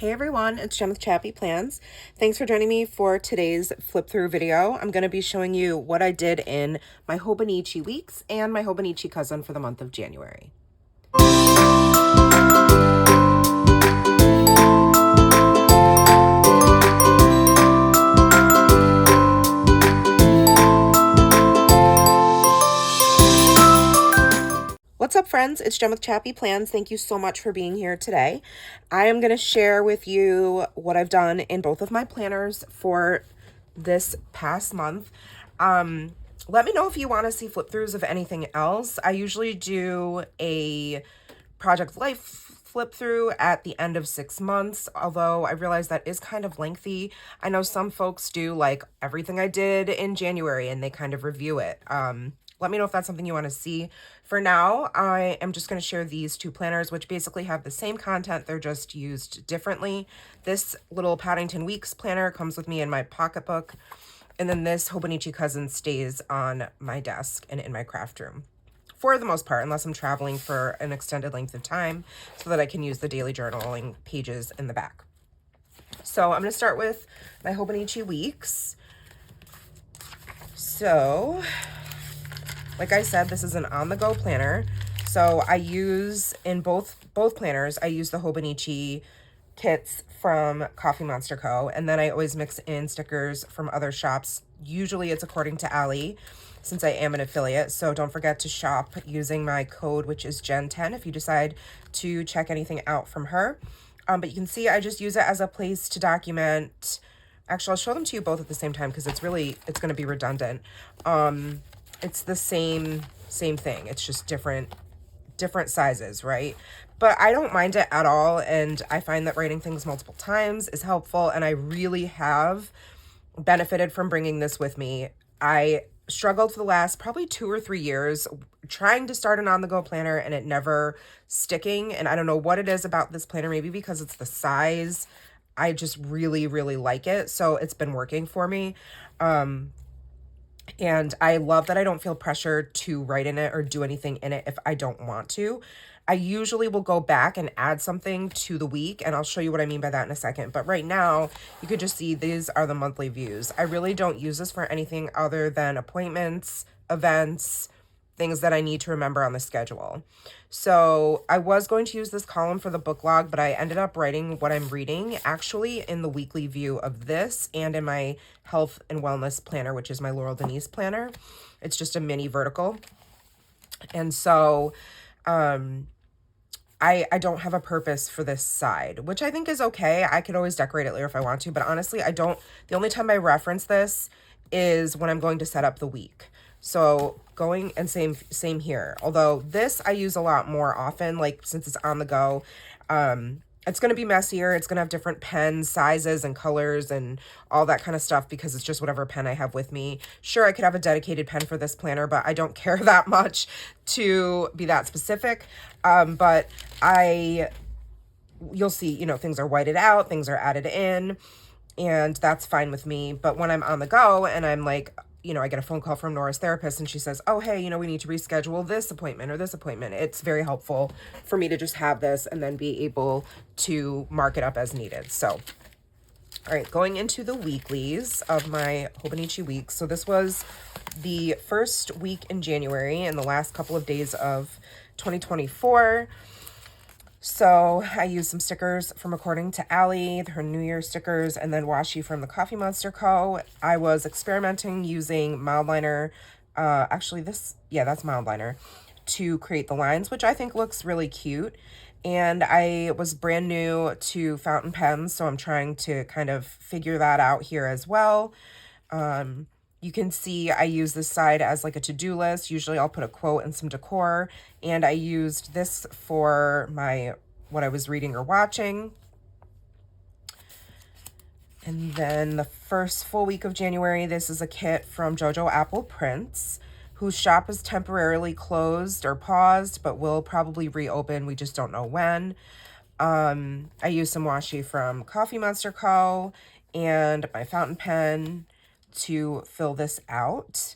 Hey everyone, it's Jen with ChappyPlans. Thanks for joining me for today's flip through video. I'm going to be showing you what I did in my Hobonichi weeks and my Hobonichi cousin for the month of January. What's up, friends? It's Jen with ChappyPlans. Thank you so much for being here today. I am going to share with you what I've done in both of my planners for this past month. Let me know if you want to see flip throughs of anything else. I usually do a Project Life flip through at the end of 6 months, although I realize that is kind of lengthy. I know some folks do like everything I did in January and they kind of review it. Let me know if that's something you want to see. For now, I am just going to share these two planners, which basically have the same content. They're just used differently. This little Paddington Weeks planner comes with me in my pocketbook. And then this Hobonichi cousin stays on my desk and in my craft room for the most part, unless I'm traveling for an extended length of time so that I can use the daily journaling pages in the back. So I'm going to start with my Hobonichi Weeks. So, like I said, this is an on-the-go planner. So I use, in both planners, I use the Hobonichi kits from Coffee Monster Co. And then I always mix in stickers from other shops. Usually it's according to Allie, since I am an affiliate. So don't forget to shop using my code, which is Jen10, if you decide to check anything out from her. But you can see I just use it as a place to document. Actually, I'll show them to you both at the same time because it's going to be redundant. It's the same thing. It's just different sizes, right? But I don't mind it at all, and I find that writing things multiple times is helpful, and I really have benefited from bringing this with me. I struggled for the last probably 2 or 3 years trying to start an on-the-go planner and it never sticking, and I don't know what it is about this planner, maybe because it's the size. I just really, really like it, so it's been working for me. And I love that I don't feel pressured to write in it or do anything in it if I don't want to. I usually will go back and add something to the week, and I'll show you what I mean by that in a second. But right now, you could just see these are the monthly views. I really don't use this for anything other than appointments, events, things that I need to remember on the schedule. So I was going to use this column for the book log, but I ended up writing what I'm reading actually in the weekly view of this and in my health and wellness planner, which is my Laurel Denise planner. It's just a mini vertical. And so I don't have a purpose for this side, which I think is okay. I could always decorate it later if I want to, but honestly, I don't. The only time I reference this is when I'm going to set up the week. So going, and same here. Although this I use a lot more often, like since it's on the go. It's going to be messier. It's going to have different pen sizes and colors and all that kind of stuff because it's just whatever pen I have with me. Sure, I could have a dedicated pen for this planner, but I don't care that much to be that specific. But you'll see, you know, things are whited out, things are added in, and that's fine with me. But when I'm on the go and I'm like, you know, I get a phone call from Nora's therapist and she says, oh, hey, you know, we need to reschedule this appointment or this appointment. It's very helpful for me to just have this and then be able to mark it up as needed. So, all right, going into the weeklies of my Hobonichi weeks. So this was the first week in January and the last couple of days of 2024. So I used some stickers from According to Allie, her New Year stickers, and then washi from the Coffee Monster Co. I was experimenting using mild liner. Actually, that's mild liner to create the lines, which I think looks really cute. And I was brand new to fountain pens, so I'm trying to kind of figure that out here as well. You can see I use this side as like a to-do list. Usually I'll put a quote and some decor. And I used this for what I was reading or watching. And then the first full week of January, this is a kit from JoJo Apple Prints, whose shop is temporarily closed or paused, but will probably reopen. We just don't know when. I used some washi from Coffee Monster Co. and my fountain pen to fill this out.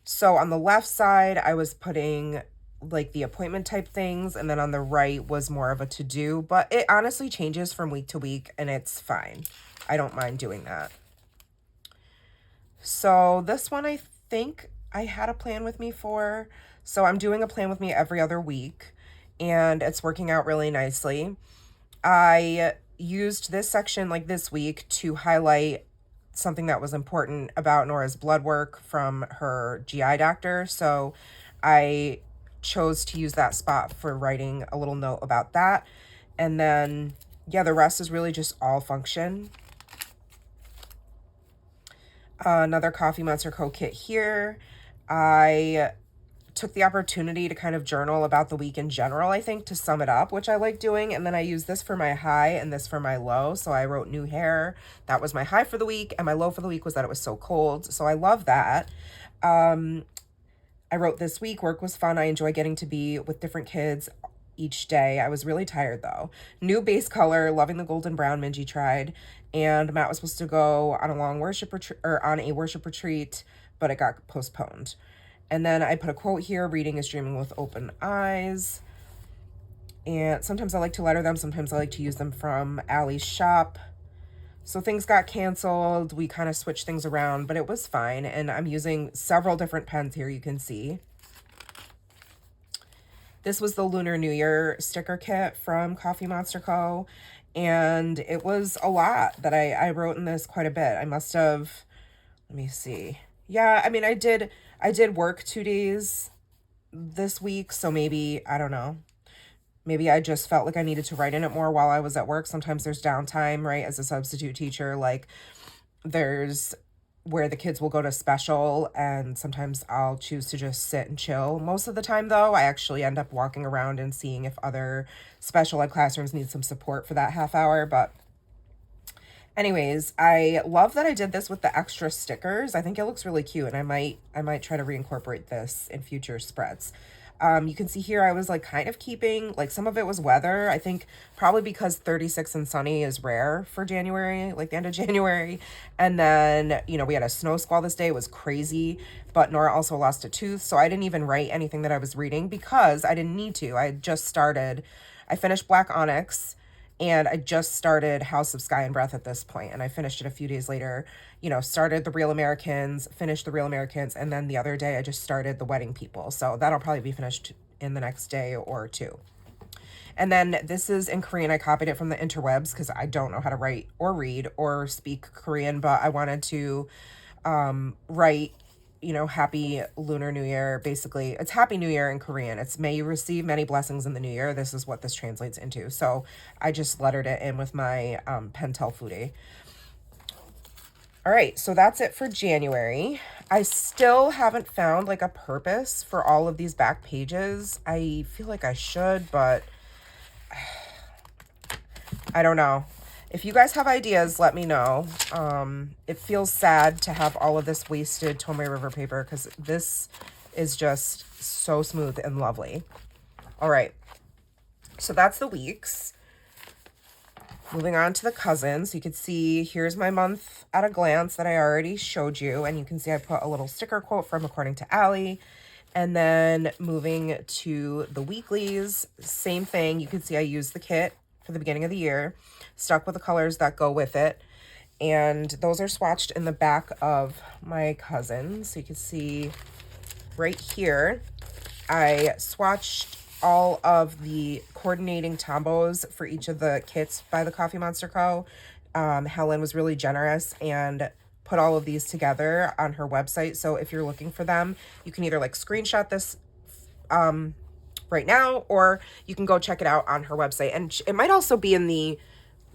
So on the left side, I was putting like the appointment type things, and then on the right was more of a to-do, but it honestly changes from week to week and it's fine. I don't mind doing that. So this one, I think I had a plan with me for, so I'm doing a plan with me every other week and it's working out really nicely. I used this section like this week to highlight something that was important about Nora's blood work from her GI doctor. So I chose to use that spot for writing a little note about that. And then, yeah, the rest is really just all function. Another Coffee Monster Co. kit here. I took the opportunity to kind of journal about the week in general, I think, to sum it up, which I like doing. And then I used this for my high and this for my low. So I wrote new hair. That was my high for the week. And my low for the week was that it was so cold. So I love that. I wrote this week, work was fun. I enjoy getting to be with different kids each day. I was really tired though. New base color, loving the golden brown Minji tried. And Matt was supposed to go on a long worship retreat, or on a worship retreat, but it got postponed. And then I put a quote here, reading is dreaming with open eyes. And sometimes I like to letter them. Sometimes I like to use them from Allie's shop. So things got canceled. We kind of switched things around, but it was fine. And I'm using several different pens here, you can see. This was the Lunar New Year sticker kit from Coffee Monster Co. And it was a lot that I wrote in this, quite a bit. I must have, let me see. Yeah, I mean, I did work 2 days this week, so maybe, I don't know. Maybe I just felt like I needed to write in it more while I was at work. Sometimes there's downtime, right? As a substitute teacher, like there's where the kids will go to special and sometimes I'll choose to just sit and chill. Most of the time though, I actually end up walking around and seeing if other special ed classrooms need some support for that half hour. But anyways, I love that I did this with the extra stickers. I think it looks really cute and I might try to reincorporate this in future spreads. You can see here I was like kind of keeping, like some of it was weather. I think probably because 36 and sunny is rare for January, like the end of January. And then, you know, we had a snow squall this day. It was crazy. But Nora also lost a tooth. So I didn't even write anything that I was reading because I didn't need to. I had just started, I finished Black Onyx. And I just started House of Sky and Breath at this point, and I finished it a few days later. You know, started The Real Americans, finished The Real Americans, and then the other day I just started The Wedding People. So that'll probably be finished in the next day or two. And then this is in Korean. I copied it from the interwebs because I don't know how to write or read or speak Korean, but I wanted to write, you know, Happy Lunar New Year. Basically, it's Happy New Year in Korean. It's may you receive many blessings in the new year. This is what this translates into. So I just lettered it in with my Pentel Fude. All right, so that's it for January. I still haven't found like a purpose for all of these back pages. I feel like I should, but I don't know. If you guys have ideas, let me know. It feels sad to have all of this wasted Tomei River paper because this is just so smooth and lovely. All right, so that's the weeks. Moving on to the cousins, you can see here's my month at a glance that I already showed you. And you can see I put a little sticker quote from According to Allie. And then moving to the weeklies, same thing. You can see I used the kit for the beginning of the year, stuck with the colors that go with it. And those are swatched in the back of my cousins. So you can see right here, I swatched all of the coordinating tombos for each of the kits by the Coffee Monster Co. Helen was really generous and put all of these together on her website. So if you're looking for them, you can either like screenshot this right now, or you can go check it out on her website. And it might also be in the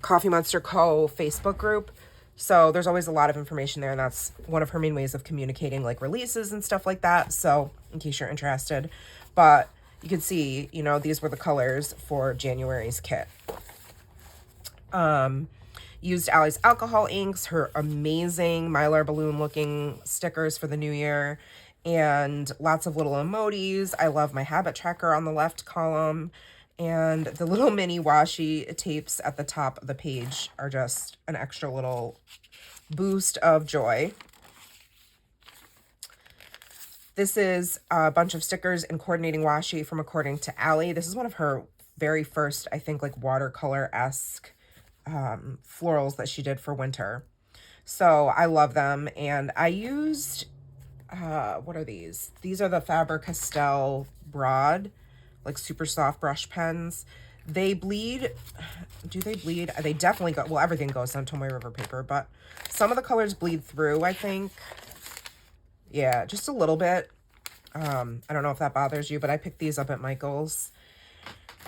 Coffee Monster Co. Facebook group. So there's always a lot of information there, and that's one of her main ways of communicating like releases and stuff like that. So in case you're interested, but you can see, you know, these were the colors for January's kit. Used Allie's alcohol inks, her amazing Mylar balloon looking stickers for the new year, and lots of little emojis. I love my habit tracker on the left column, and the little mini washi tapes at the top of the page are just an extra little boost of joy. This is a bunch of stickers and coordinating washi from According to Allie. This is one of her very first, I think, like watercolor-esque florals that she did for winter. So I love them. And I used, what are these? These are the Faber-Castell Broad, like super soft brush pens. They bleed. Do they bleed? They definitely go. Well, everything goes on Tomoe River paper, but some of the colors bleed through, I think. Yeah, just a little bit. I don't know if that bothers you, but I picked these up at Michael's.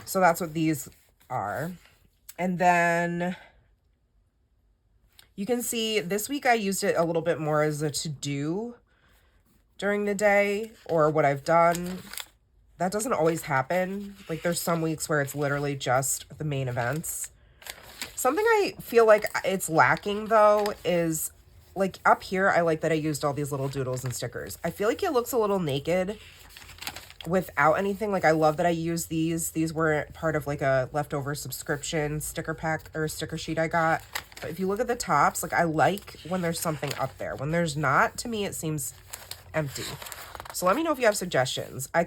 So that's what these are. And then you can see this week I used it a little bit more as a to-do during the day, or what I've done. That doesn't always happen. Like there's some weeks where it's literally just the main events. Something I feel like it's lacking though is like up here, I like that I used all these little doodles and stickers. I feel like it looks a little naked without anything. Like I love that I used these. These were part of like a leftover subscription sticker pack or sticker sheet I got. But if you look at the tops, like I like when there's something up there. When there's not, to me, it seems empty. So let me know if you have suggestions. I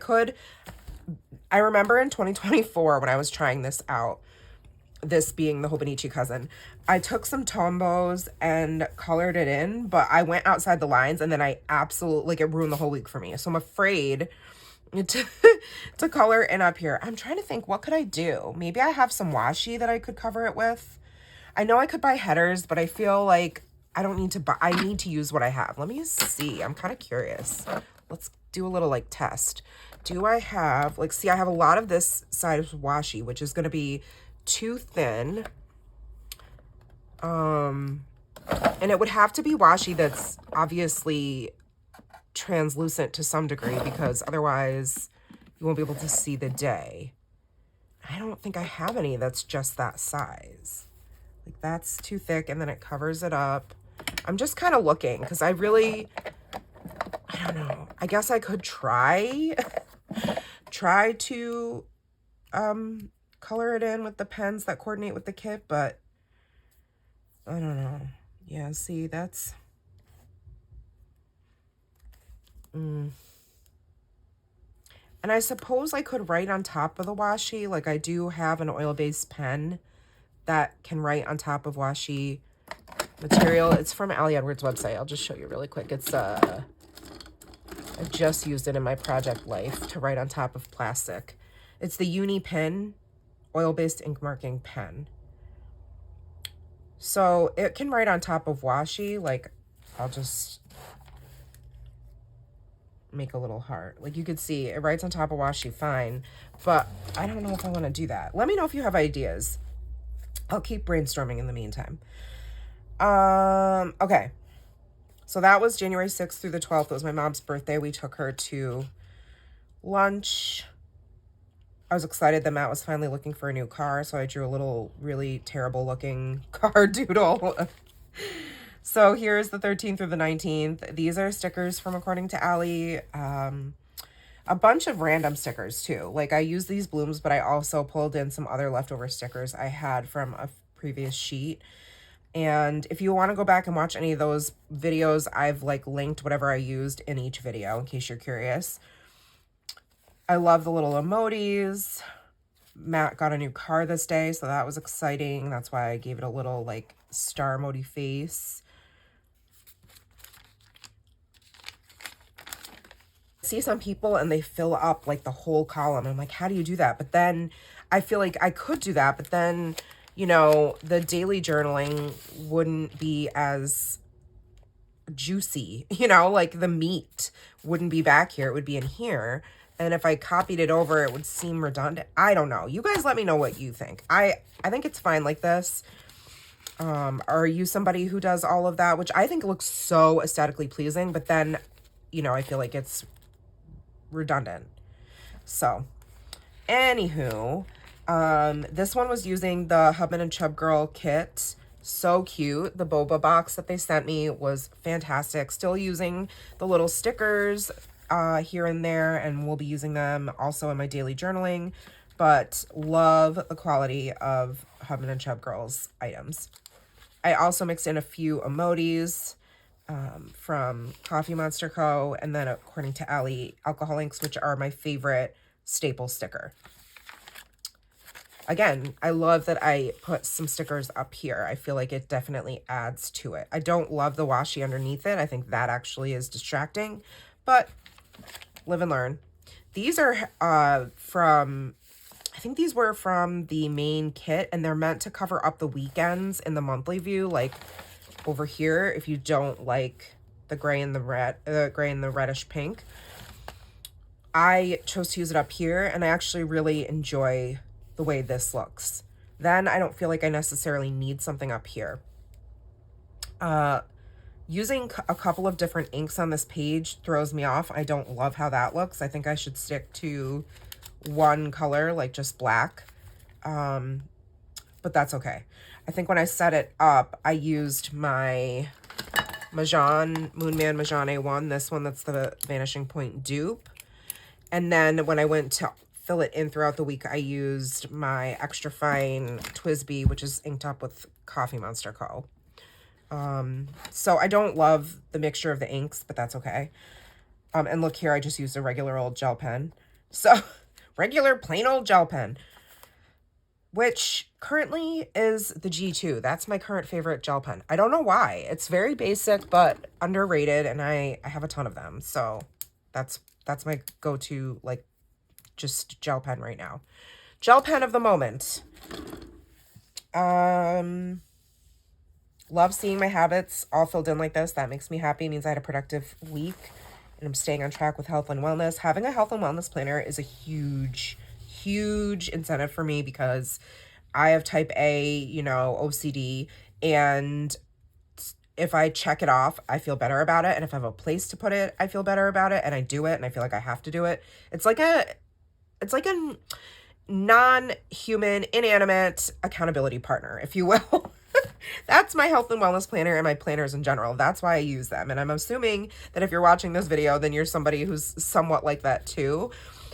remember in 2024 when I was trying this out, this being the Hobonichi cousin, I took some Tombos and colored it in, but I went outside the lines and then I absolutely, like it ruined the whole week for me. So I'm afraid to color in up here. I'm trying to think, what could I do? Maybe I have some washi that I could cover it with. I know I could buy headers, but I feel like I don't need to buy, I need to use what I have. Let me see. I'm kind of curious. Let's do a little like test. Do I have, like, see, I have a lot of this side of washi, which is going to be too thin. And it would have to be washi that's obviously translucent to some degree, because otherwise you won't be able to see the day. I don't think I have any that's just that size. Like that's too thick and then it covers it up. I'm just kind of looking because I don't know. I guess I could try to color it in with the pens that coordinate with the kit, but I don't know. Yeah, see, that's and I suppose I could write on top of the washi. Like I do have an oil-based pen that can write on top of washi material. It's from Allie Edwards' website. I'll just show you really quick. It's I just used it in my project life to write on top of plastic. It's the Uni Pen oil-based ink marking pen. So it can write on top of washi. Like I'll just make a little heart. Like you could see it writes on top of washi fine, but I don't know if I want to do that. Let me know if you have ideas. I'll keep brainstorming in the meantime. Okay. So that was January 6th through the 12th. It was my mom's birthday. We took her to lunch. I was excited that Matt was finally looking for a new car, so I drew a little really terrible looking car doodle. So here's the 13th through the 19th. These are stickers from According to Allie. A bunch of random stickers too. Like I used these blooms, but I also pulled in some other leftover stickers I had from a previous sheet. And if you want to go back and watch any of those videos, I've like linked whatever I used in each video in case you're curious. I love the little emojis. Matt got a new car this day, so that was exciting. That's why I gave it a little like star emoji face. See some people and they fill up like the whole column. I'm like, how do you do that? But then I feel like I could do that, but then, you know, the daily journaling wouldn't be as juicy, you know, like the meat wouldn't be back here. It would be in here. And if I copied it over, it would seem redundant. I don't know. You guys let me know what you think. I think it's fine like this. Are you somebody who does all of that? Which I think looks so aesthetically pleasing, but then, you know, I feel like it's redundant. So, anywho, this one was using the Hubman and Chubgirl kit. So cute. The boba box that they sent me was fantastic. Still using the little stickers here and there, and we'll be using them also in my daily journaling, but love the quality of Hubman and Chubgirl's items. I also mixed in a few emojis from Coffee Monster Co. And then according to Allie, Alcohol Inks, which are my favorite staple sticker. Again, I love that I put some stickers up here. I feel like it definitely adds to it. I don't love the washi underneath it. I think that actually is distracting, but live and learn. These are from, I think these were from the main kit, and they're meant to cover up the weekends in the monthly view, like over here, if you don't like the gray and the red, gray and the reddish pink. I chose to use it up here, and I actually really enjoy the way this looks. Then I don't feel like I necessarily need something up here. Using a couple of different inks on this page throws me off. I don't love how that looks. I think I should stick to one color, like just black. But that's okay. I think when I set it up, I used my Moonman Majan A1, this one that's the Vanishing Point dupe. And then when I went to fill it in throughout the week, I used my extra fine Twisby, which is inked up with Coffee Monster Co. So I don't love the mixture of the inks, but that's okay. And look here, I just used a regular old gel pen. So regular plain old gel pen, which currently is the G2. That's my current favorite gel pen. I don't know why. It's very basic, but underrated, and I have a ton of them. So that's my go-to, like, just gel pen right now. Gel pen of the moment. Love seeing my habits all filled in like this. That makes me happy. It means I had a productive week and I'm staying on track with health and wellness. Having a health and wellness planner is a huge incentive for me because I have type A, you know, OCD, and if I check it off, I feel better about it. And if I have a place to put it, I feel better about it, and I do it, and I feel like I have to do it. It's like a non-human, inanimate accountability partner, if you will. That's my health and wellness planner and my planners in general. That's why I use them. And I'm assuming that if you're watching this video, then you're somebody who's somewhat like that too.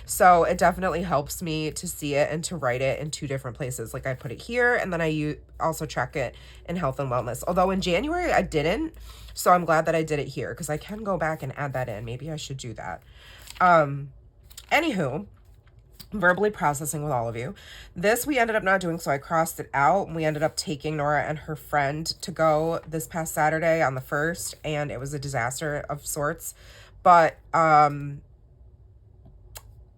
So it definitely helps me to see it and to write it in two different places. Like I put it here, and then I also track it in health and wellness. Although in January I didn't, so I'm glad that I did it here because I can go back and add that in. Maybe I should do that. Anywho, verbally processing with all of you. This we ended up not doing, so I crossed it out, and we ended up taking Nora and her friend to go this past Saturday on the 1st, and it was a disaster of sorts. But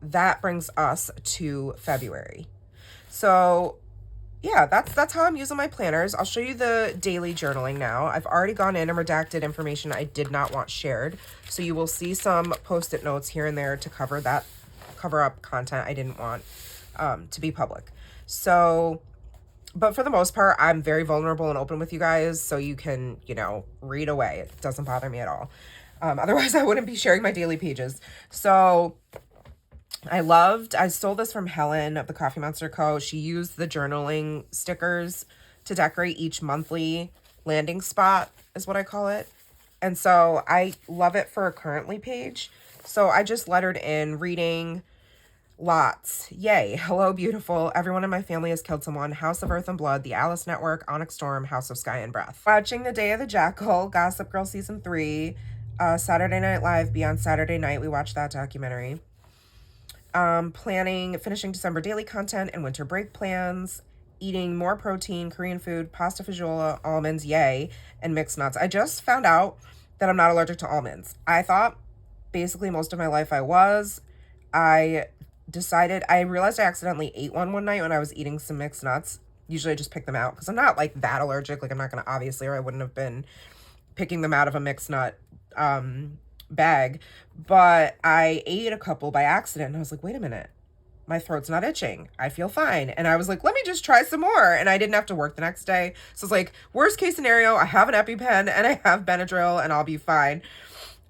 that brings us to February. So yeah, that's how I'm using my planners. I'll show you the daily journaling now. I've already gone in and redacted information I did not want shared. So you will see some post-it notes here and there to cover up content I didn't want to be public. So, but for the most part, I'm very vulnerable and open with you guys, so you can, you know, read away. It doesn't bother me at all. Otherwise I wouldn't be sharing my daily pages. So I stole this from Helen of the Coffee Monster Co. She used the journaling stickers to decorate each monthly landing spot, is what I call it. And so I love it for a currently page. So I just lettered in reading lots. Yay. Hello, beautiful. Everyone in my family has killed someone. House of Earth and Blood, The Alice Network, Onyx Storm, House of Sky and Breath. Watching The Day of the Jackal, Gossip Girl Season 3, Saturday Night Live, Beyond Saturday Night. We watched that documentary. Finishing December daily content and winter break plans, eating more protein, Korean food, pasta fagioli, almonds, yay, and mixed nuts. I just found out that I'm not allergic to almonds. I thought basically most of my life I was. I realized I accidentally ate one night when I was eating some mixed nuts. Usually I just pick them out because I'm not like that allergic. Like I'm not going to obviously, or I wouldn't have been picking them out of a mixed nut bag, but I ate a couple by accident and I was like, wait a minute, my throat's not itching, I feel fine. And I was like, let me just try some more, and I didn't have to work the next day. So it's like, worst case scenario, I have an EpiPen and I have Benadryl and I'll be fine.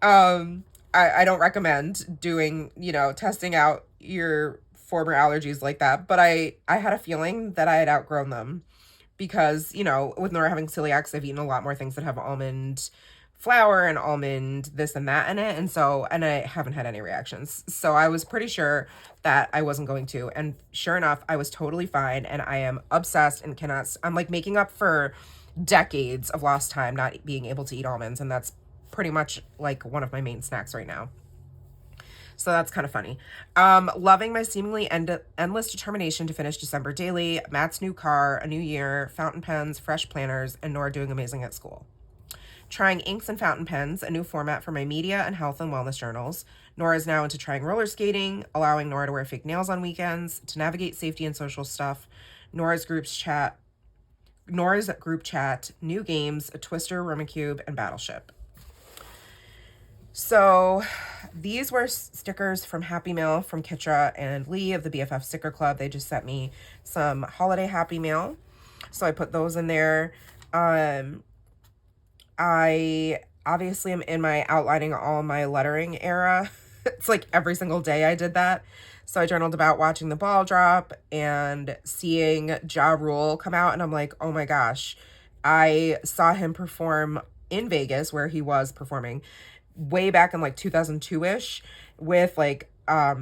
I don't recommend doing, you know, testing out your former allergies like that, but I had a feeling that I had outgrown them because, you know, with Nora having celiacs, I've eaten a lot more things that have almond flour and almond this and that in it, and I haven't had any reactions, so I was pretty sure that I wasn't going to, and sure enough, I was totally fine, and I am obsessed and I'm like making up for decades of lost time not being able to eat almonds, and that's pretty much like one of my main snacks right now. So that's kind of funny. Loving my seemingly endless determination to finish December daily, Matt's new car, a new year, fountain pens, fresh planners, and Nora doing amazing at school. Trying inks and fountain pens, a new format for my media and health and wellness journals. Nora is now into trying roller skating, allowing Nora to wear fake nails on weekends, to navigate safety and social stuff. Nora's group chat, new games, a Twister, Rumicube, and Battleship. So these were stickers from Happy Mail from Kitra and Lee of the BFF Sticker Club. They just sent me some holiday Happy Mail, so I put those in there. I obviously am in my outlining all my lettering era. It's like every single day I did that. So I journaled about watching the ball drop and seeing Ja Rule come out, and I'm like, oh my gosh. I saw him perform in Vegas, where he was performing way back in like 2002-ish with like a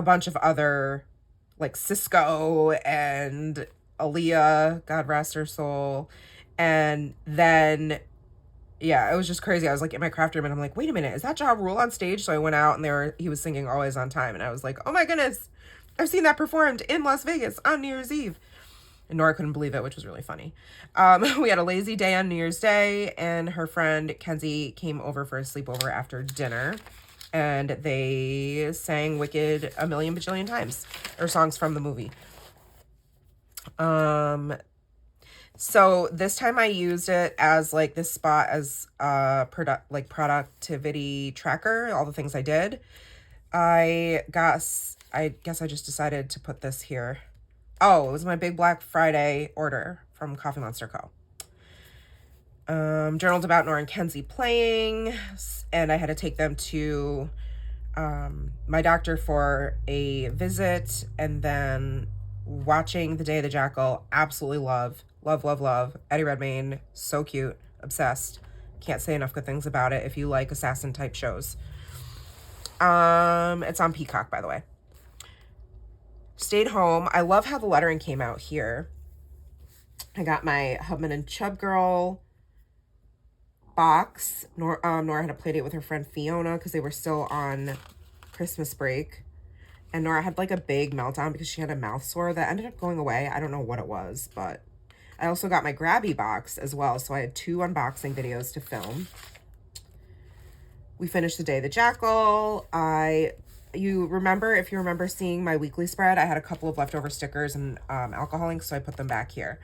bunch of other, like Cisco and Aaliyah, God rest her soul. And then yeah, it was just crazy. I was like in my craft room and I'm like, wait a minute, is that Ja Rule on stage? So I went out and he was singing Always on Time, and I was like, oh my goodness, I've seen that performed in Las Vegas on New Year's Eve. And Nora couldn't believe it, which was really funny. We had a lazy day on New Year's Day, and her friend Kenzie came over for a sleepover after dinner, and they sang Wicked a million bajillion times, or songs from the movie. So this time I used it as like this spot as a productivity tracker, all the things I did. I guess I just decided to put this here. Oh, it was my big Black Friday order from Coffee Monster Co. Journaled about Nora and Kenzie playing, and I had to take them to my doctor for a visit, and then watching The Day of the Jackal. Absolutely love. Eddie Redmayne, so cute, obsessed. Can't say enough good things about it if you like assassin type shows. It's on Peacock, by the way. Stayed home. I love how the lettering came out here. I got my Hubman and Chubgirl box. Nora had a play date with her friend Fiona because they were still on Christmas break. And Nora had like a big meltdown because she had a mouth sore that ended up going away. I don't know what it was, but I also got my Grabby box as well. So I had 2 unboxing videos to film. We finished The Day of the Jackal. If you remember seeing my weekly spread, I had a couple of leftover stickers and alcohol inks, so I put them back here.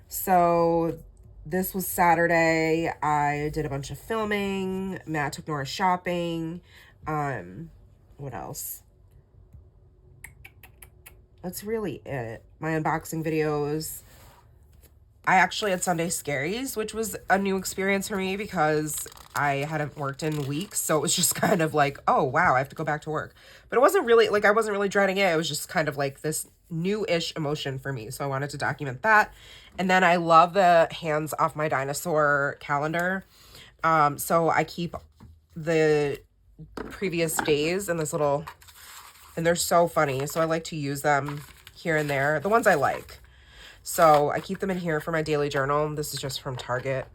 So this was Saturday. I did a bunch of filming. Matt took Nora shopping. What else? That's really it. My unboxing videos. I actually had Sunday Scaries, which was a new experience for me because I hadn't worked in weeks. So it was just kind of like, oh, wow, I have to go back to work. But it wasn't really, like, I wasn't really dreading it. It was just kind of like this new-ish emotion for me. So I wanted to document that. And then I love the Hands Off My Dinosaur calendar. So I keep the previous days in this little, and they're so funny. So I like to use them here and there, the ones I like. So I keep them in here for my daily journal. This is just from Target.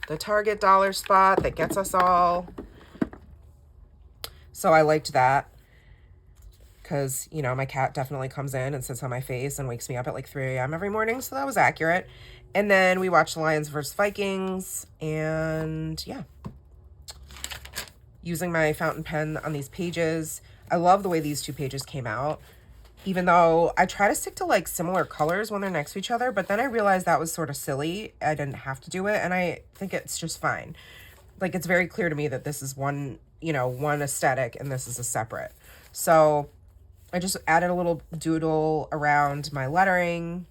The Target dollar spot that gets us all. So I liked that because, you know, my cat definitely comes in and sits on my face and wakes me up at like 3 a.m. every morning. So that was accurate. And then we watched the Lions versus Vikings, and yeah. Using my fountain pen on these pages. I love the way these 2 pages came out. Even though I try to stick to like similar colors when they're next to each other, but then I realized that was sort of silly. I didn't have to do it, and I think it's just fine. Like, it's very clear to me that this is one aesthetic and this is a separate. So I just added a little doodle around my lettering.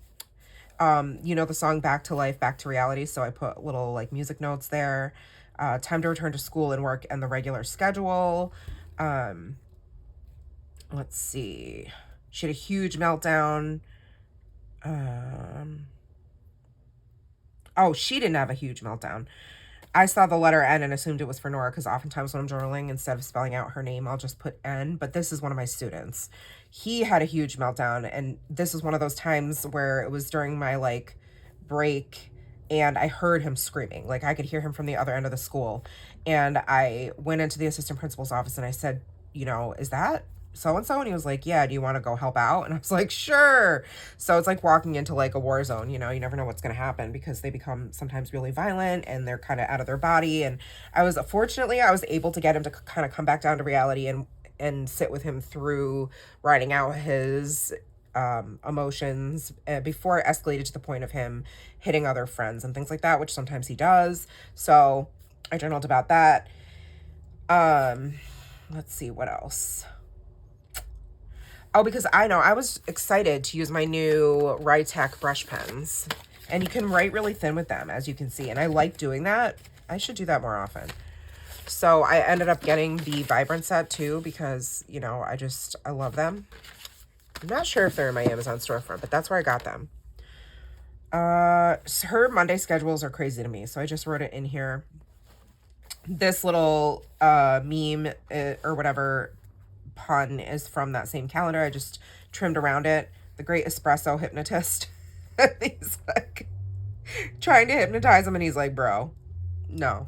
The song Back to Life, Back to Reality. So I put little like music notes there. Time to return to school and work and the regular schedule. Let's see. She had a huge meltdown. She didn't have a huge meltdown. I saw the letter N and assumed it was for Nora because oftentimes when I'm journaling, instead of spelling out her name, I'll just put N. But this is one of my students. He had a huge meltdown, and this was one of those times where it was during my like break and I heard him screaming. Like, I could hear him from the other end of the school. And I went into the assistant principal's office and I said, you know, is that so-and-so? And he was like, yeah, do you want to go help out? And I was like, sure. So it's like walking into like a war zone, you know, you never know what's going to happen because they become sometimes really violent and they're kind of out of their body. And fortunately, I was able to get him to kind of come back down to reality and sit with him through writing out his emotions before it escalated to the point of him hitting other friends and things like that, which sometimes he does. So I journaled about that. Let's see what else. Oh, because I know I was excited to use my new Rytech brush pens, and you can write really thin with them, as you can see, and I like doing that. I should do that more often. So I ended up getting the Vibrant set too because, you know, I love them. I'm not sure if they're in my Amazon storefront, but that's where I got them. Her Monday schedules are crazy to me, so I just wrote it in here. This little meme or whatever pun is from that same calendar. I just trimmed around it. The Great Espresso Hypnotist. He's like trying to hypnotize him, and he's like, bro, no.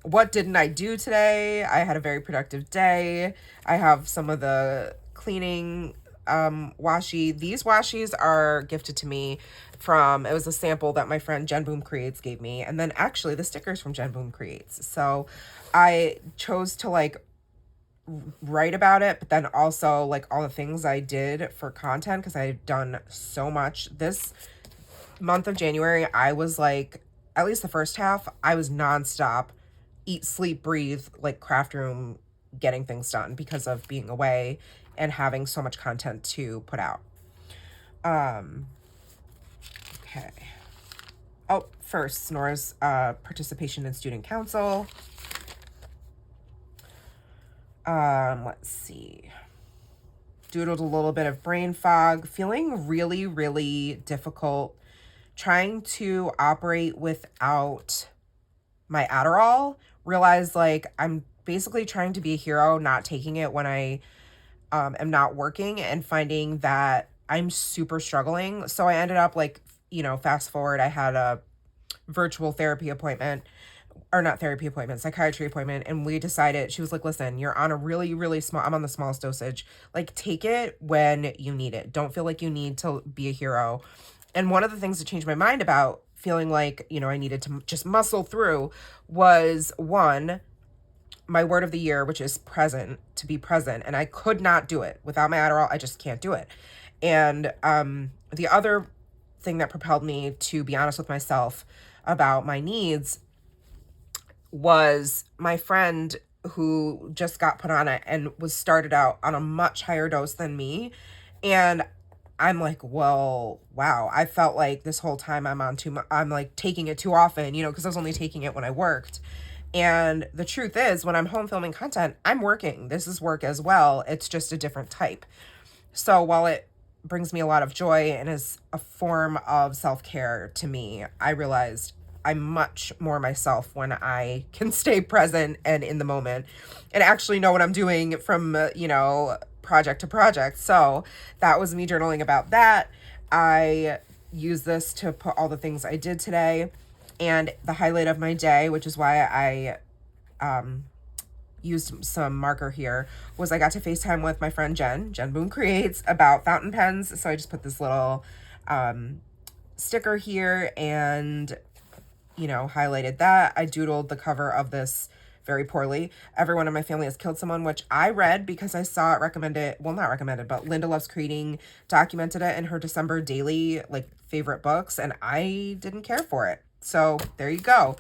What didn't I do today? I had a very productive day. I have some of the cleaning washi. These washis are gifted to me from, it was a sample that my friend Jen Boom Creates gave me, and then actually the stickers from Jen Boom Creates. So I chose to like write about it, but then also like all the things I did for content, because I've done so much this month of January. I was like, at least the first half, I was nonstop, eat, sleep, breathe, like craft room, getting things done because of being away and having so much content to put out. Okay. Oh, first, Nora's participation in student council. Let's see. Doodled a little bit of brain fog, feeling really, really difficult trying to operate without my Adderall. Realized like I'm basically trying to be a hero, not taking it when I am not working, and finding that I'm super struggling. So I ended up like, you know, fast forward, I had a virtual therapy appointment, or not therapy appointment, psychiatry appointment. And we decided, she was like, listen, you're on a really, really small, I'm on the smallest dosage. Like, take it when you need it. Don't feel like you need to be a hero. And one of the things that changed my mind about feeling like, you know, I needed to just muscle through was, one, my word of the year, which is present, to be present. And I could not do it without my Adderall. I just can't do it. And the other thing that propelled me to be honest with myself about my needs was my friend who just got put on it and was started out on a much higher dose than me. And I'm like, well, wow, I felt like this whole time I'm like taking it too often, you know, because I was only taking it when I worked. And the truth is, when I'm home filming content, I'm working. This is work as well. It's just a different type. So while it brings me a lot of joy and is a form of self-care to me, I realized I'm much more myself when I can stay present and in the moment and actually know what I'm doing from, you know, project to project. So that was me journaling about that. I use this to put all the things I did today, and the highlight of my day, which is why I used some marker here, was I got to FaceTime with my friend Jen Boom Creates, about fountain pens. So I just put this little sticker here and, you know, highlighted that. I doodled the cover of this very poorly. Everyone in my family has killed someone, which I read because I saw it recommended, well, not recommended, but Linda Loves Creating documented it in her December daily, like, favorite books, and I didn't care for it. So there you go.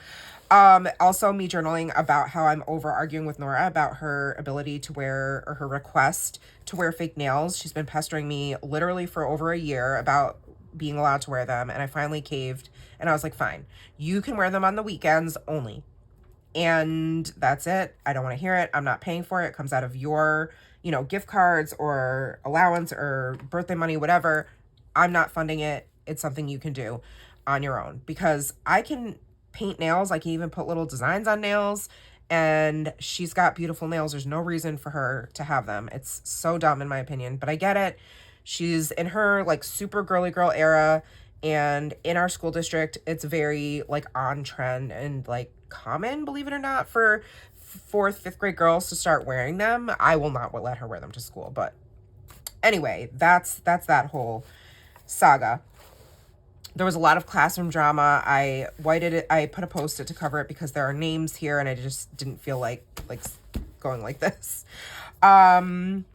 Also me journaling about how I'm over arguing with Nora about her ability to wear, or her request to wear, fake nails. She's been pestering me literally for over a year about being allowed to wear them, and I finally caved, and I was like, fine, you can wear them on the weekends only. And that's it. I don't want to hear it. I'm not paying for it. It comes out of your, you know, gift cards or allowance or birthday money, whatever. I'm not funding it. It's something you can do on your own, because I can paint nails. I can even put little designs on nails, and she's got beautiful nails. There's no reason for her to have them. It's so dumb in my opinion, but I get it. She's in her like super girly girl era, And in our school district, it's very like on trend and like common, believe it or not, for fourth, fifth grade girls to start wearing them. I will not let her wear them to school. But anyway, that's that whole saga. There was a lot of classroom drama. I whited it. I put a Post-it to cover it because there are names here and I just didn't feel like going like this. And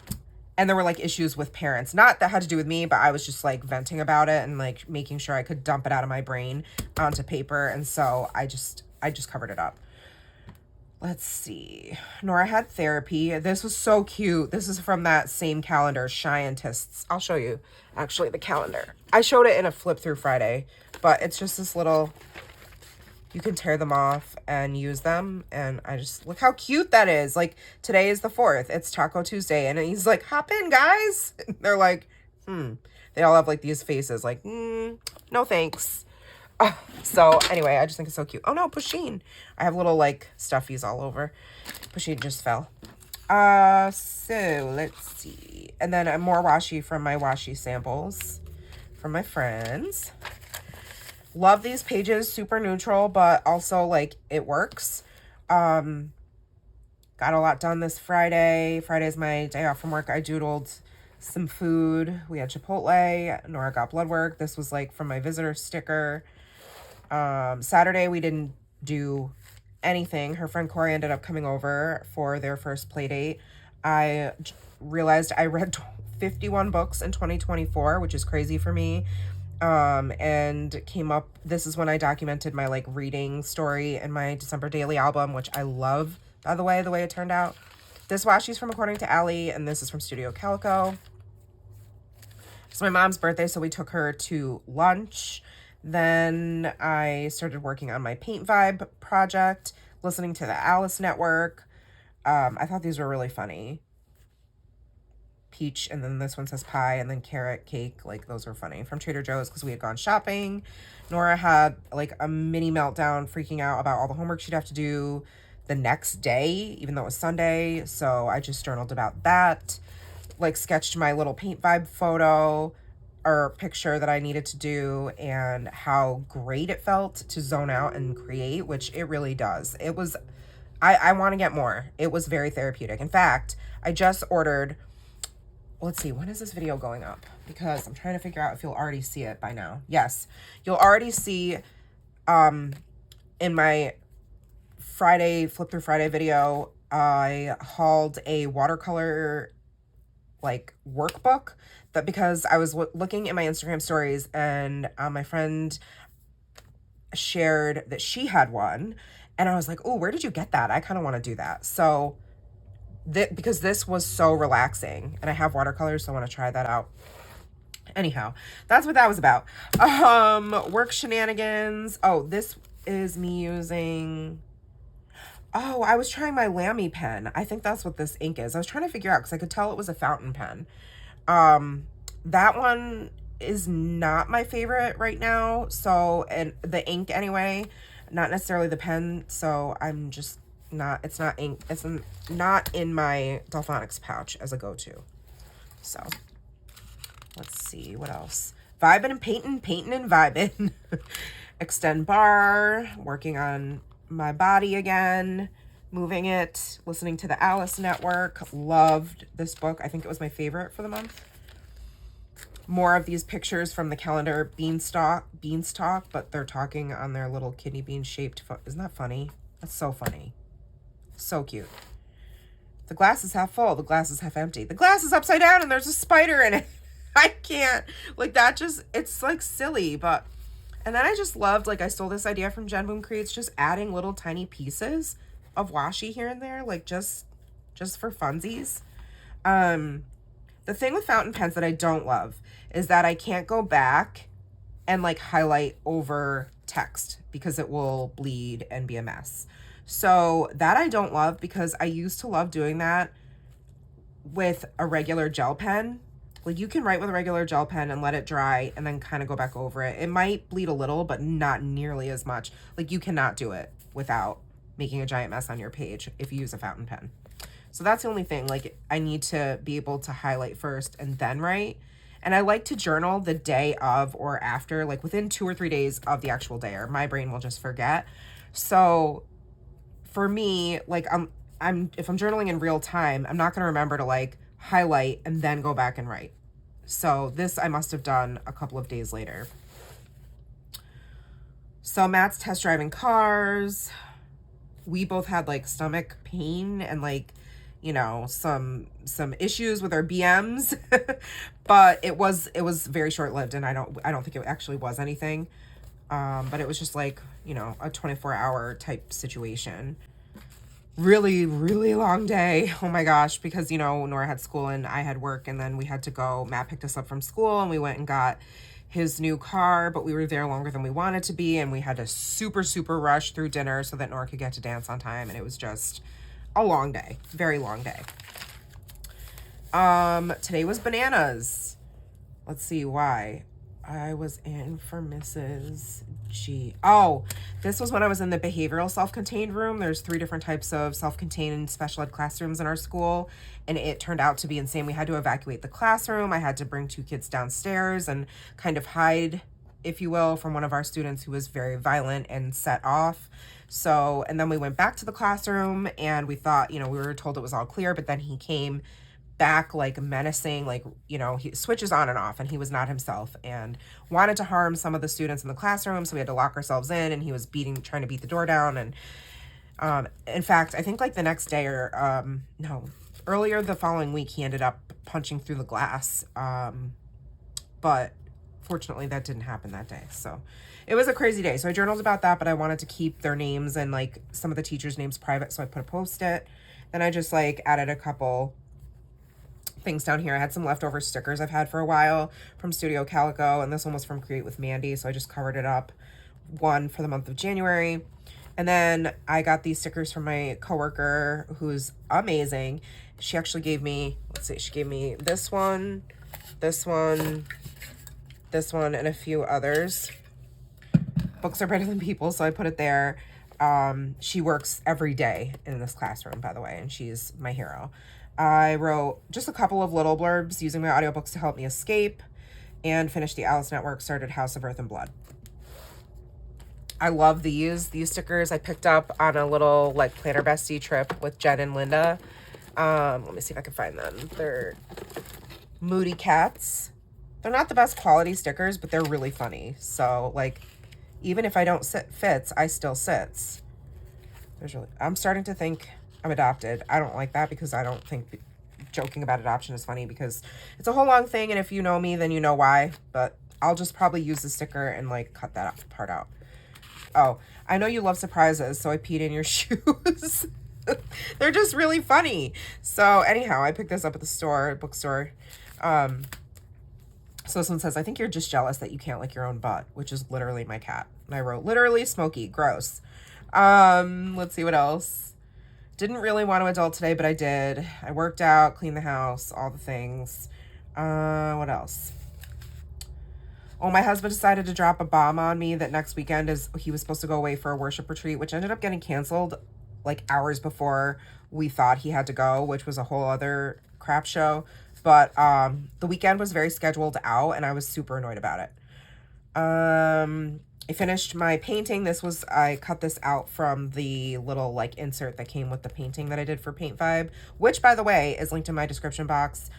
there were like issues with parents, not that had to do with me, but I was just like venting about it and like making sure I could dump it out of my brain onto paper. And so I just covered it up. Let's see. Nora had therapy. This was so cute. This is from that same calendar, Scientists. I'll show you actually the calendar. I showed it in a flip through Friday, but it's just this little, you can tear them off and use them. And I just, look how cute that is. Like, today is the 4th. It's Taco Tuesday. And he's like, hop in, guys. And they're like, They all have like these faces like, no thanks. So anyway, I just think it's so cute. Oh no, Pusheen. I have little like stuffies all over. Pusheen just fell. So let's see. And then more washi from my washi samples from my friends. Love these pages, super neutral, but also like it works. Got a lot done this Friday. Friday's my day off from work. I doodled some food. We had Chipotle. Nora got blood work. This was like from my visitor sticker. Saturday we didn't do anything. Her friend Corey ended up coming over for their first play date. I realized I read 51 books in 2024, which is crazy for me. And came up, this is when I documented my like reading story in my December daily album, which I love, by the way it turned out. This washi's from According to Allie, and this is from Studio Calico. It's my mom's birthday, so we took her to lunch. Then I started working on my Paintvibe project, listening to the Alice Network. I thought these were really funny. Peach, and then this one says pie, and then carrot cake. Like, those were funny. From Trader Joe's, because we had gone shopping. Nora had like a mini meltdown, freaking out about all the homework she'd have to do the next day, even though it was Sunday. So I just journaled about that. Like, sketched my little Paintvibe photo or picture that I needed to do, and how great it felt to zone out and create, which it really does. It was, I want to get more. It was very therapeutic. In fact, I just ordered, let's see, when is this video going up? Because I'm trying to figure out if you'll already see it by now. Yes, you'll already see in my Friday, Flip Through Friday video, I hauled a watercolor like workbook, that because I was looking at my Instagram stories and my friend shared that she had one, and I was like, oh, where did you get that? I kind of want to do that. So because this was so relaxing, and I have watercolors, so I want to try that out. Anyhow, that's what that was about. Work shenanigans. Oh, this is me using, oh, I was trying my Lamy pen. I think that's what this ink is. I was trying to figure out because I could tell it was a fountain pen. That one is not my favorite right now. So, and the ink anyway, not necessarily the pen. So I'm just not, it's not ink. It's not in my Delphonics pouch as a go-to. So let's see what else. Vibing and painting and vibing. Extend bar, working on my body again, moving it, listening to the Alice Network. Loved this book. I think it was my favorite for the month. More of these pictures from the calendar, Beanstalk, but they're talking on their little kidney bean shaped. Isn't that funny? That's so funny. So cute. The glass is half full. The glass is half empty. The glass is upside down and there's a spider in it. I can't. Like, that just, it's like silly, but. And then I just loved, like, I stole this idea from Jen Boom Creates, just adding little tiny pieces of washi here and there, like just for funsies. The thing with fountain pens that I don't love is that I can't go back and like highlight over text because it will bleed and be a mess. So that I don't love, because I used to love doing that with a regular gel pen. Like, you can write with a regular gel pen and let it dry and then kind of go back over it. It might bleed a little, but not nearly as much. Like, you cannot do it without making a giant mess on your page if you use a fountain pen. So that's the only thing. Like, I need to be able to highlight first and then write. And I like to journal the day of or after, like within 2 or 3 days of the actual day, or my brain will just forget. So for me, like if I'm journaling in real time, I'm not going to remember to like highlight and then go back and write. So this I must have done a couple of days later. So Matt's test driving cars. We both had like stomach pain and like, you know, some issues with our BMs, but it was very short lived, and I don't think it actually was anything. But it was just like, you know, a 24-hour type situation. Really, really long day. Oh my gosh, because, you know, Nora had school and I had work, and then we had to go. Matt picked us up from school and we went and got his new car, but we were there longer than we wanted to be, and we had to super rush through dinner so that Nora could get to dance on time, and it was just a long day, very long day. Today was bananas. Let's see why. I was in for Mrs. G. Oh, this was when I was in the behavioral self-contained room. There's 3 different types of self-contained special ed classrooms in our school, and it turned out to be insane. We had to evacuate the classroom. I had to bring 2 kids downstairs and kind of hide, if you will, from one of our students who was very violent and set off. So, and then we went back to the classroom, and we thought, you know, we were told it was all clear, but then he came back like menacing, like, you know, he switches on and off, and he was not himself and wanted to harm some of the students in the classroom. So we had to lock ourselves in, and he was trying to beat the door down. And in fact, I think like the next day or no, earlier the following week, he ended up punching through the glass. But fortunately that didn't happen that day. So it was a crazy day. So I journaled about that, but I wanted to keep their names and like some of the teachers' names private. So I put a post-it. Then I just like added a couple things down here. I had some leftover stickers I've had for a while from Studio Calico, and this one was from Create with Mandy, so I just covered it up. One for the month of January. And then I got these stickers from my coworker, who's amazing. She actually gave me, let's see, she gave me this one, this one, this one, and a few others. Books are better than people, so I put it there. She works every day in this classroom, by the way, and she's my hero. I wrote just a couple of little blurbs using my audiobooks to help me escape, and finished the Alice Network, started House of Earth and Blood. I love these stickers I picked up on a little like Planner Bestie trip with Jen and Linda. Let me see if I can find them. They're Moody Cats. They're not the best quality stickers, but they're really funny. So like, even if I don't sit fits, I still sits. I'm starting to think I'm adopted. I don't like that, because I don't think joking about adoption is funny, because it's a whole long thing, and if you know me, then you know why. But I'll just probably use the sticker and like cut that part out. Oh, I know you love surprises, so I peed in your shoes. They're just really funny. So anyhow, I picked this up at the bookstore. So this one says, I think you're just jealous that you can't lick your own butt, which is literally my cat. And I wrote, literally Smokey, gross. Let's see what else. Didn't really want to adult today, but I did. I worked out, cleaned the house, all the things. What else? Oh, my husband decided to drop a bomb on me that next weekend he was supposed to go away for a worship retreat, which ended up getting canceled like hours before we thought he had to go, which was a whole other crap show. But the weekend was very scheduled out, and I was super annoyed about it. I finished my painting. I cut this out from the little like insert that came with the painting that I did for Paintvibe, which, by the way, is linked in my description box.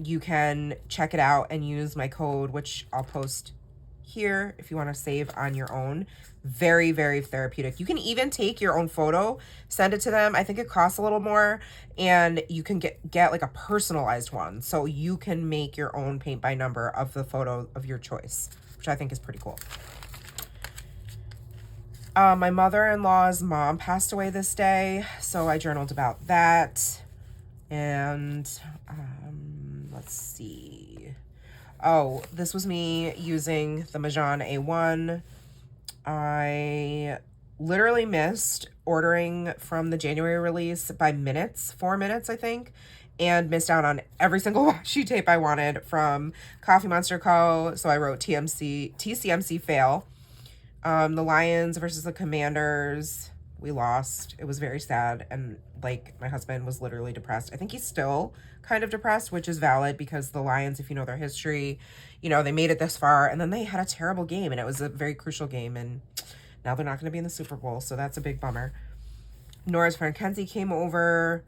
You can check it out and use my code, which I'll post here if you want to save on your own. Very, very therapeutic. You can even take your own photo, send it to them. I think it costs a little more, and you can get like a personalized one. So you can make your own paint by number of the photo of your choice, which I think is pretty cool. My mother-in-law's mom passed away this day, so I journaled about that. And let's see. Oh, this was me using the Majan A1. I literally missed ordering from the January release by minutes, 4 minutes, I think, and missed out on every single washi tape I wanted from Coffee Monster Co. So I wrote TCMC fail. The Lions versus the Commanders. We lost. It was very sad. And like my husband was literally depressed. I think he's still kind of depressed, which is valid because the Lions, if you know their history, you know, they made it this far and then they had a terrible game and it was a very crucial game. And now they're not going to be in the Super Bowl. So that's a big bummer. Nora's friend Kenzie came over.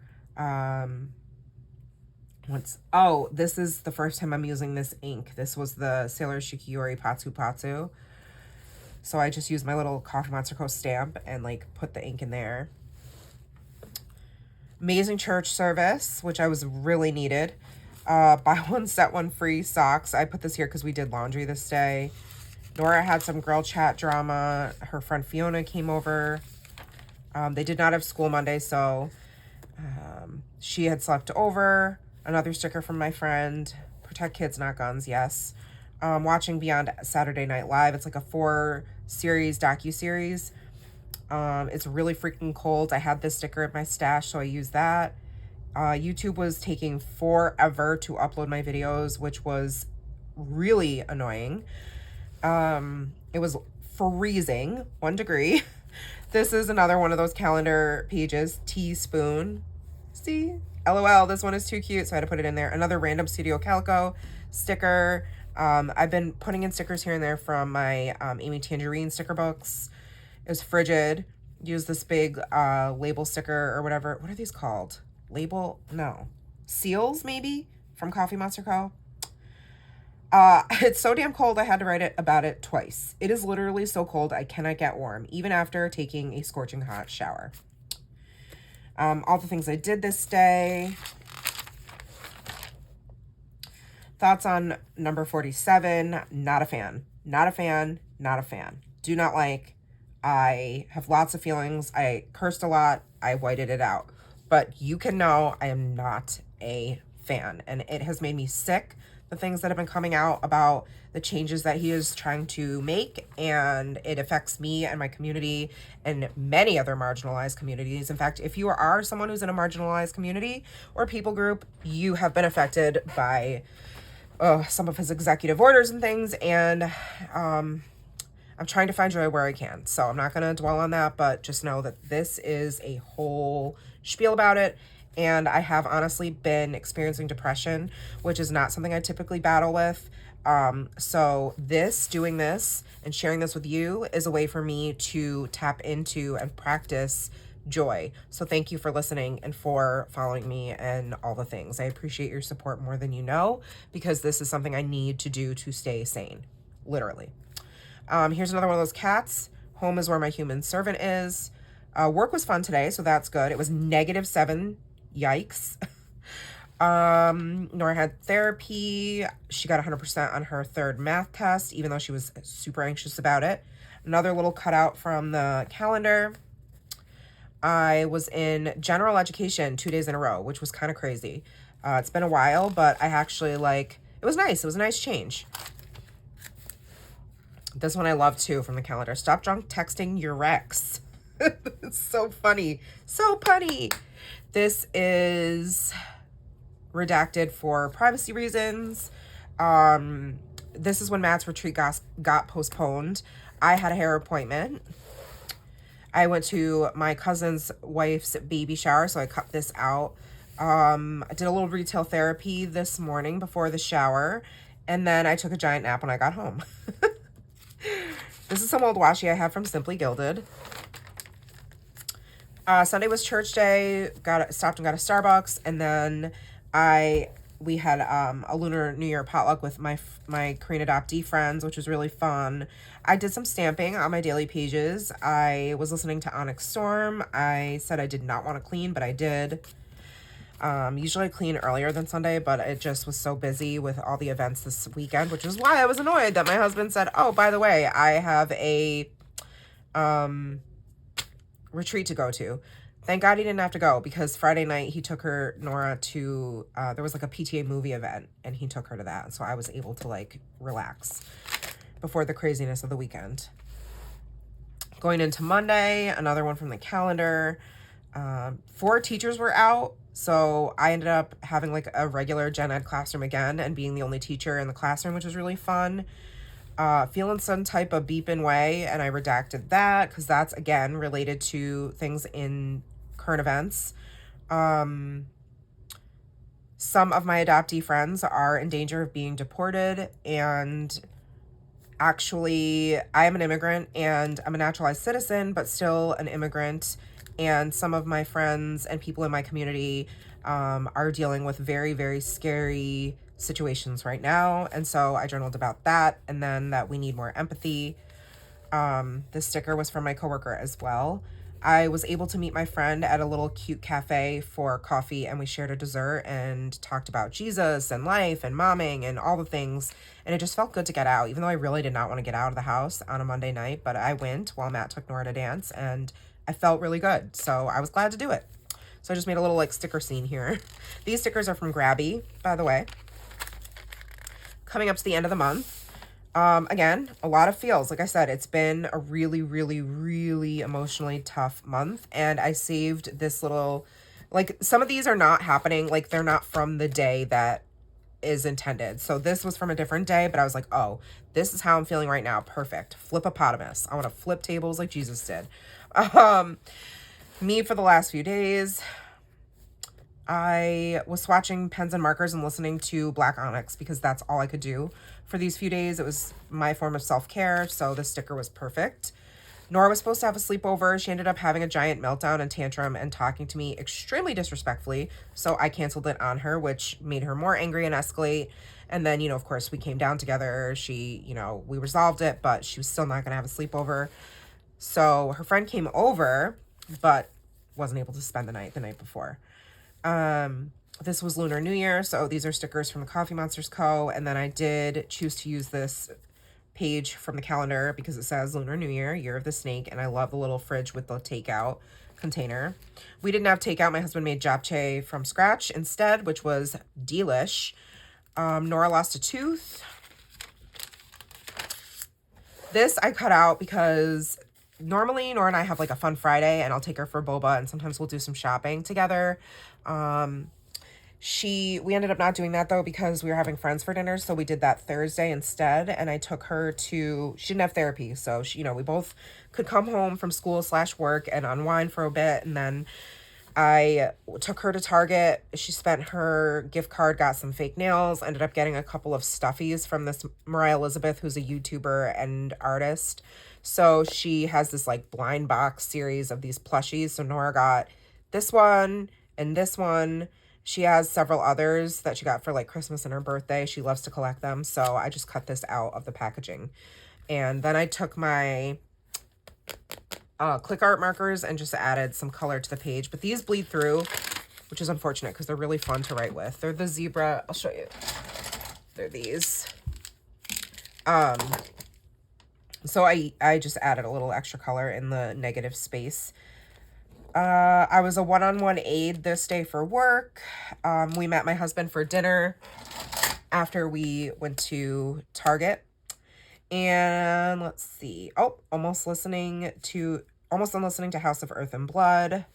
This is the first time I'm using this ink. This was the Sailor Shikiori Patsu Patsu. So I just used my little Coffee Monster Co. stamp and like put the ink in there. Amazing church service, which I was really needed. Buy one, set one free socks. I put this here because we did laundry this day. Nora had some girl chat drama. Her friend Fiona came over. They did not have school Monday, so she had slept over. Another sticker from my friend. Protect kids, not guns, yes. Watching Beyond Saturday Night Live. It's like a 4-series docu-series. It's really freaking cold. I had this sticker in my stash, so I used that. YouTube was taking forever to upload my videos, which was really annoying. It was freezing, 1 degree. This is another one of those calendar pages. Teaspoon. See? LOL, this one is too cute, so I had to put it in there. Another random Studio Calico sticker. I've been putting in stickers here and there from my Amy Tangerine sticker books. It was frigid. Use this big label sticker or whatever. What are these called? Label? No. Seals, maybe? From Coffee Monster Co. It's so damn cold I had to write about it twice. It is literally so cold I cannot get warm, even after taking a scorching hot shower. All the things I did this day. Thoughts on number 47. Not a fan. Not a fan. Not a fan. Do not like. I have lots of feelings. I cursed a lot. I whited it out. But you can know I am not a fan. And it has made me sick, the things that have been coming out about the changes that he is trying to make. And it affects me and my community and many other marginalized communities. In fact, if you are someone who's in a marginalized community or people group, you have been affected by some of his executive orders and things, and I'm trying to find joy where I can. So I'm not going to dwell on that, but just know that this is a whole spiel about it. And I have honestly been experiencing depression, which is not something I typically battle with. So doing this and sharing this with you is a way for me to tap into and practice joy. So thank you for listening and for following me and all the things. I appreciate your support more than you know, because this is something I need to do to stay sane, literally. Here's another one of those cats. Home is where my human servant is. Work was fun today, so that's good. It was -7. Yikes. Nora had therapy. She got 100% on her 3rd math test, even though she was super anxious about it. Another little cutout from the calendar. I was in general education 2 days in a row, which was kind of crazy. It's been a while, but I actually it was nice. It was a nice change. This one I love too from the calendar. Stop drunk texting your ex. It's so funny. So punny. This is redacted for privacy reasons. This is when Matt's retreat got postponed. I had a hair appointment. I went to my cousin's wife's baby shower, so I cut this out. I did a little retail therapy this morning before the shower, and then I took a giant nap when I got home. This is some old washi I had from Simply Gilded. Sunday was church day. Stopped and got a Starbucks, and then we had a Lunar New Year potluck with my Korean adoptee friends, which was really fun. I did some stamping on my daily pages. I was listening to Onyx Storm. I said I did not want to clean, but I did. Usually I clean earlier than Sunday, but it just was so busy with all the events this weekend, which is why I was annoyed that my husband said, oh, by the way, I have a retreat to go to. Thank God he didn't have to go, because Friday night he took Nora to, there was like a PTA movie event, and he took her to that. So I was able to relax before the craziness of the weekend. Going into Monday, another one from the calendar. 4 teachers were out, so I ended up having a regular gen ed classroom again and being the only teacher in the classroom, which was really fun. feeling some type of beeping way, and I redacted that because that's, again, related to things in current events. Some of my adoptee friends are in danger of being deported, and actually, I am an immigrant and I'm a naturalized citizen, but still an immigrant. And some of my friends and people in my community are dealing with very, very scary situations right now. And so I journaled about that, and then that we need more empathy. This sticker was from my coworker as well. I was able to meet my friend at a little cute cafe for coffee, and we shared a dessert and talked about Jesus and life and momming and all the things. And it just felt good to get out, even though I really did not want to get out of the house on a Monday night. But I went while Matt took Nora to dance, and I felt really good. So I was glad to do it. So I just made a little like sticker scene here. These stickers are from Grabby, by the way. Coming up to the end of the month. Again, a lot of feels. Like I said, it's been a really, really, really emotionally tough month. And I saved this little, like, some of these are not happening. Like, they're not from the day that is intended. So this was from a different day, but I was like, oh, this is how I'm feeling right now. Perfect. Flip-a-potamus. I want to flip tables like Jesus did. Me for the last few days, I was swatching pens and markers and listening to Black Onyx because that's all I could do for these few days. It was my form of self-care, so the sticker was perfect. Nora was supposed to have a sleepover. She ended up having a giant meltdown and tantrum and talking to me extremely disrespectfully, so I canceled it on her, which made her more angry and escalate. And then, of course, we came down together. She, we resolved it, but she was still not going to have a sleepover. So her friend came over, but wasn't able to spend the night before. This was Lunar New Year, so these are stickers from the Coffee Monsters Co. And then I did choose to use this page from the calendar because it says Lunar New Year, Year of the Snake, and I love the little fridge with the takeout container. We didn't have takeout. My husband made japchae from scratch instead, which was delish. Nora lost a tooth. This I cut out because normally Nora and I have like a fun Friday, and I'll take her for boba, and sometimes we'll do some shopping together. We ended up not doing that though because we were having friends for dinner, so we did that Thursday instead. And I took her to, she didn't have therapy, so we both could come home from school / work and unwind for a bit. And then I took her to Target. She spent her gift card, got some fake nails, ended up getting a couple of stuffies from this Mariah Elizabeth, who's a YouTuber and artist. So she has this like blind box series of these plushies. So Nora got this one and this one. She has several others that she got for like Christmas and her birthday. She loves to collect them. So I just cut this out of the packaging. And then I took my click art markers and just added some color to the page. But these bleed through, which is unfortunate because they're really fun to write with. They're the zebra. I'll show you. They're these. So I just added a little extra color in the negative space. I was a one-on-one aide this day for work. We met my husband for dinner after we went to Target. And let's see. Oh, almost done listening to House of Earth and Blood.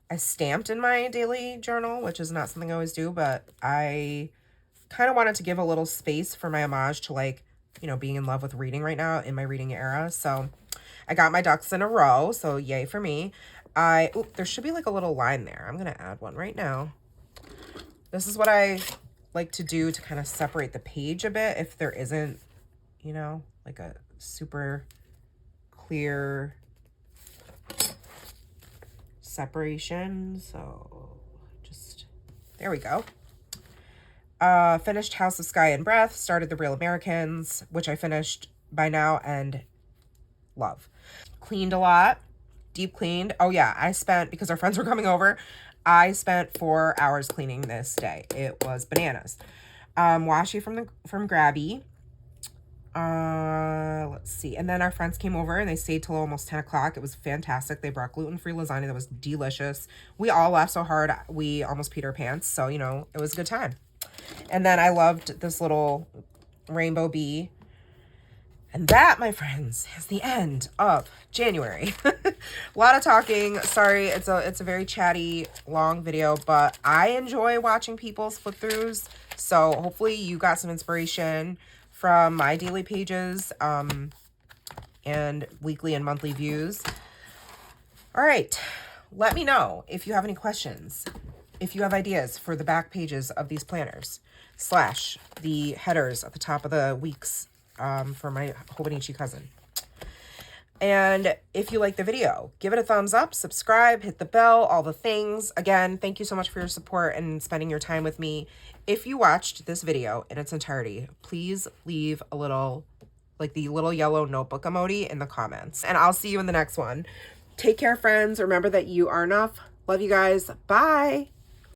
I stamped in my daily journal, which is not something I always do, but I kind of wanted to give a little space for my homage to like, being in love with reading right now in my reading era. So I got my ducks in a row, so yay for me. There should be like a little line there. I'm going to add one right now. This is what I like to do to kind of separate the page a bit if there isn't, like a super clear separation. So just, there we go. Finished House of Sky and Breath, started The Real Americans, which I finished by now and love. Cleaned a lot. Deep cleaned. Oh yeah, I spent, because our friends were coming over, I spent 4 hours cleaning this day. It was bananas. Washi from Grabby. Let's see. And then our friends came over and they stayed till almost 10 o'clock. It was fantastic. They brought gluten-free lasagna that was delicious. We all laughed so hard we almost peed our pants. So, it was a good time. And then I loved this little rainbow bee. And that, my friends, is the end of January. A lot of talking. Sorry, it's a very chatty, long video, but I enjoy watching people's flip-throughs. So hopefully you got some inspiration from my daily pages and weekly and monthly views. All right, let me know if you have any questions, if you have ideas for the back pages of these planners / the headers at the top of the weeks for my Hobonichi cousin. And if you like the video, give it a thumbs up, subscribe, hit the bell, all the things. Again, thank you so much for your support and spending your time with me. If you watched this video in its entirety, please leave a little, like the little yellow notebook emoji in the comments. And I'll see you in the next one. Take care, friends. Remember that you are enough. Love you guys. Bye.